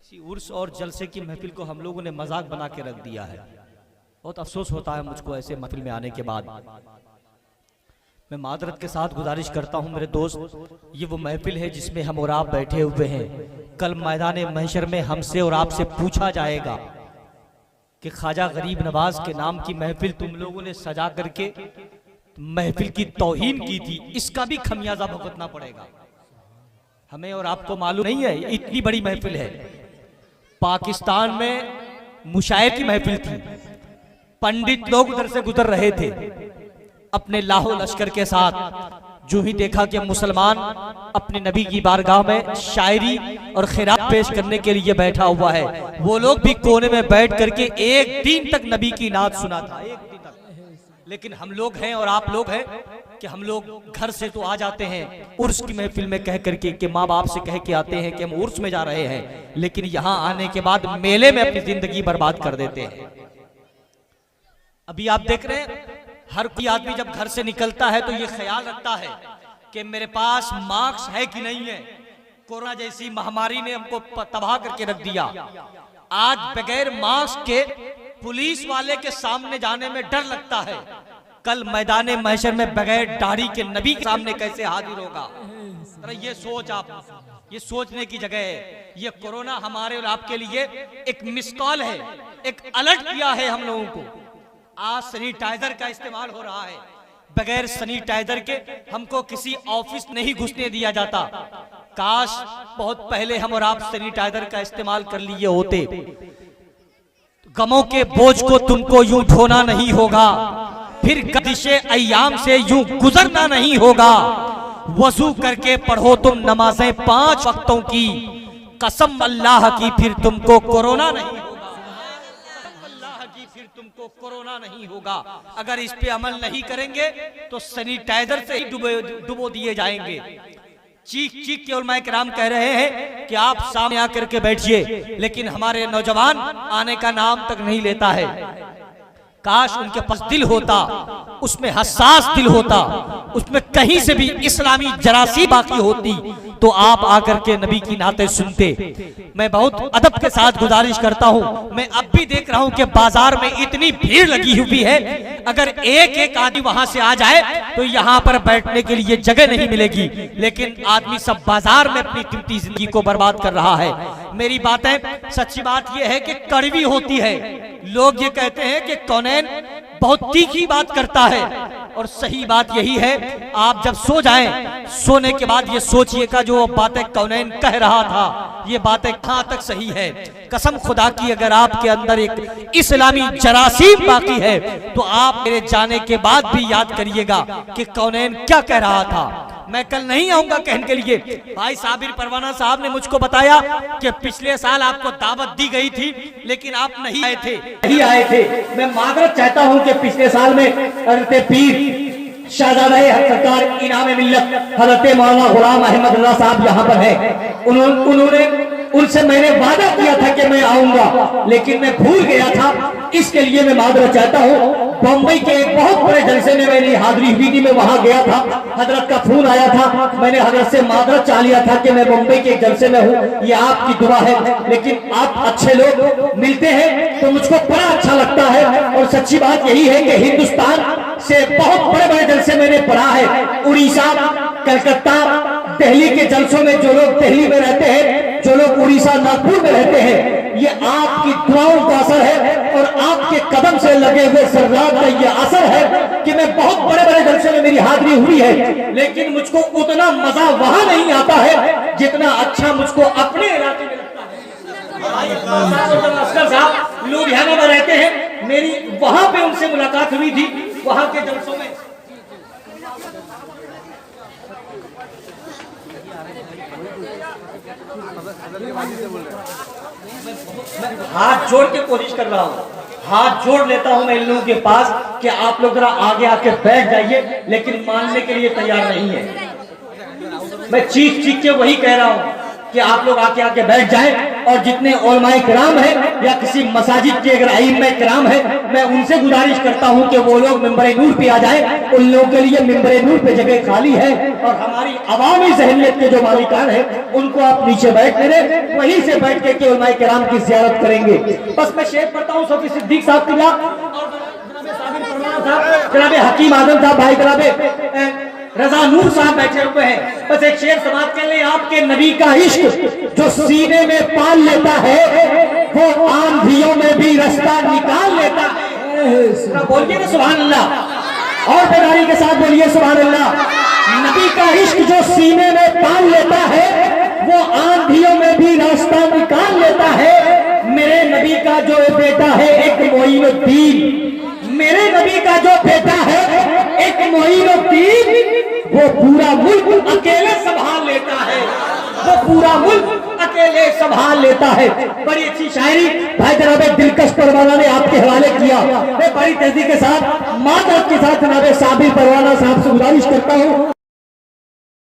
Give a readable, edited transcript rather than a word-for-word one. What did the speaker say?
इसी उर्स और जलसे की महफिल को हम लोगों ने मजाक बना के रख दिया है। बहुत अफसोस होता है मुझको ऐसे महफिल में आने के बाद। मैं मादरत के साथ गुजारिश करता हूं मेरे दोस्त, ये वो महफिल है जिसमें हम और आप बैठे हुए हैं। कल मैदान महशर में हमसे और आपसे पूछा जाएगा कि ख्वाजा गरीब नवाज के नाम की महफिल तुम लोगों ने सजा करके महफिल की तौहीन की थी, इसका भी खमियाजा भुगतना पड़ेगा। हमें और आपको मालूम नहीं है, इतनी बड़ी महफिल है। पाकिस्तान में मुशायर की महफिल थी, पंडित लोग उधर से गुजर रहे थे अपने लाहो लश्कर के साथ। जो ही देखा कि मुसलमान अपने नबी की बारगाह में शायरी और खिरात पेश करने के लिए बैठा हुआ है, वो लोग भी कोने में बैठ करके एक दिन तक नबी की नात सुना था, एक दिन तक। लेकिन हम लोग हैं और आप लोग हैं कि हम लोग घर से तो आ जाते हैं उर्स की महफिल में कह करके कि माँ बाप से कह के आते हैं कि हम उर्स में जा रहे हैं, लेकिन यहाँ आने के बाद मेले में अपनी जिंदगी बर्बाद कर देते हैं। अभी आप देख रहे हैं हर कोई आदमी जब घर से निकलता है तो ये ख्याल रखता है कि मेरे पास मास्क है कि नहीं है। कोरोना जैसी महामारी ने हमको तबाह करके रख दिया। आज बगैर मास्क के पुलिस वाले के सामने जाने में डर लगता है, कल मैदान महशर में बगैर दाढ़ी के नबी के सामने कैसे हाजिर होगा। ये सोच, आप ये सोचने की जगह है। ये कोरोना हमारे और आपके लिए एक मिस कॉल है, एक अलर्ट किया है हम लोगों को। आज सैनिटाइजर का इस्तेमाल हो रहा है, बगैर सैनिटाइजर के हमको किसी ऑफिस नहीं घुसने दिया जाता। काश बहुत पहले हम और आप सैनिटाइजर का इस्तेमाल कर लिए होते। गमों के बोझ को तुमको यूं ढोना नहीं होगा, फिर गर्दिशे अय्याम से यूं गुजरना नहीं होगा। वजू करके पढ़ो तुम नमाजें 5 वक्तों की, कसम अल्लाह की फिर तुमको कोरोना नहीं होगा। फिर तुमको कोरोना नहीं होगा। अगर इस पे अमल नहीं करेंगे तो सैनिटाइजर से ही डुबो दिए जाएंगे। चीख चीख के उलमाए किराम कह रहे हैं कि आप सामने आकर के बैठिए, लेकिन हमारे नौजवान आने का नाम तक नहीं लेता है। काश उनके पास दिल होता, उसमें हसास दिल होता, उसमें कहीं से भी इस्लामी जरासी बाकी होती तो आप आकर के नबी की नाते सुनते। मैं बहुत अदब के साथ गुजारिश करता हूं, मैं अब भी देख रहा हूं कि बाजार में इतनी भीड़ लगी हुई है, अगर एक एक आदमी वहां से आ जाए तो यहाँ पर बैठने के लिए जगह नहीं मिलेगी। लेकिन आदमी सब बाजार में अपनी कीमती जिंदगी को बर्बाद कर रहा है। मेरी बातें, सच्ची बात यह है कि कड़वी होती है। लोग ये कहते हैं कि कौनैन बहुत तीखी बात करता है, और सही बात यही है। आप जब सो जाएं, सोने के बाद ये सोचिएगा जो बातें कौनैन कह रहा था ये बातें कहां तक सही है। कसम खुदा की अगर आपके अंदर एक इस्लामी जरासीम बाकी है तो आप मेरे जाने के बाद भी याद करिएगा कि कौनैन क्या कह रहा था। मैं कल नहीं आऊंगा कहने के लिए। भाई साबिर परवाना साहब ने मुझको बताया कि पिछले साल आपको दावत दी गई थी लेकिन आप नहीं आए थे। मैं माजरत चाहता हूं कि पिछले साल में हजरत पीर शाहजादा सरकार इनाम मिल्लत हजरत मौलाना गुलाम अहमद रजा साहब यहाँ पर है। उन्होंने उनसे मैंने वादा किया था कि मैं आऊंगा, लेकिन मैं भूल गया था। इसके लिए मैं माजरत चाहता हूँ। बम्बई के एक बहुत बड़े जलसे में मेरी हाजिरी हुई थी, मैं वहां गया था, हजरत का फोन आया था, मैंने हजरत से माजरत चाह लिया था कि मैं बम्बई के एक जलसे में हूँ, ये आपकी दुआ है। लेकिन आप अच्छे लोग मिलते हैं तो मुझको बड़ा अच्छा लगता है। और सच्ची बात यही है कि हिंदुस्तान से बहुत बड़े बड़े जलसे मैंने पढ़ा है। उड़ीसा, कलकत्ता, दिल्ली के जलसों में जो लोग दिल्ली में रहते हैं, जो लोग उड़ीसा नागपुर में रहते हैं, ये आपकी दुआओं का असर है और आपके कदम से लगे हुए सर्रात का ये असर है कि मैं बहुत बड़े बड़े जलसे में मेरी हाजिरी हुई है, लेकिन मुझको उतना मजा वहां नहीं आता है जितना अच्छा मुझको अपने इलाके में लगता है। अस्कर साहब लुधियाना में रहते हैं, मेरी वहां पे उनसे मुलाकात हुई थी, वहां के जलसों में। हाथ जोड़ के कोशिश कर रहा हूँ, हाथ जोड़ लेता हूँ मैं इन लोगों के पास कि आप लोग जरा आगे आके बैठ जाइए, लेकिन मानने के लिए तैयार नहीं है। मैं चीख चीख के वही कह रहा हूँ कि आप लोग आके आके बैठ जाएं, और जितने उलमाए किराम है या किसी मसाजिद के अगर आइम्मा किराम है, मैं उनसे गुजारिश करता हूं कि वो लोग मिंबर नूर पे आ जाएं। उन लोगों के लिए मिंबर नूर पे जगह खाली है, और हमारी अवामी ज़हनियत के जो मालिकान है उनको आप नीचे बैठने दें, वहीं से बैठ के उलमाए किराम की ज़ियारत करेंगे। बस मैं शेर पढ़ता हूँ सफ़ी सिद्दीक साहब की जनाब हकीम आजम साहब, भाई जनाब रजा नूर साहब बैठे हुए हैं। बस एक शेर समाप्त कर ले। आपके नबी का इश्क जो सीने में पाल लेता है, वो आंधियों में भी रास्ता निकाल लेता है। बोलिए ना सुभान अल्लाह, और बेदारी के साथ बोलिए सुभान अल्लाह। नबी का इश्क जो सीने में पाल लेता है, वो आंधियों में भी रास्ता निकाल लेता है। मेरे नबी का जो बेटा है एक मोइनुद्दीन, मेरे नबी का जो बेटा है एक मोइनुद्दीन, वो पूरा मुल्क अकेले संभाल लेता है, वो पूरा मुल्क अकेले संभाल लेता है। बड़ी अच्छी शायरी भाई जनाब दिलकश परवाना ने आपके हवाले किया। मैं बड़ी तेजी के साथ मादरत के साथ जनाब साबिर परवाना साहब से गुजारिश करता हूँ।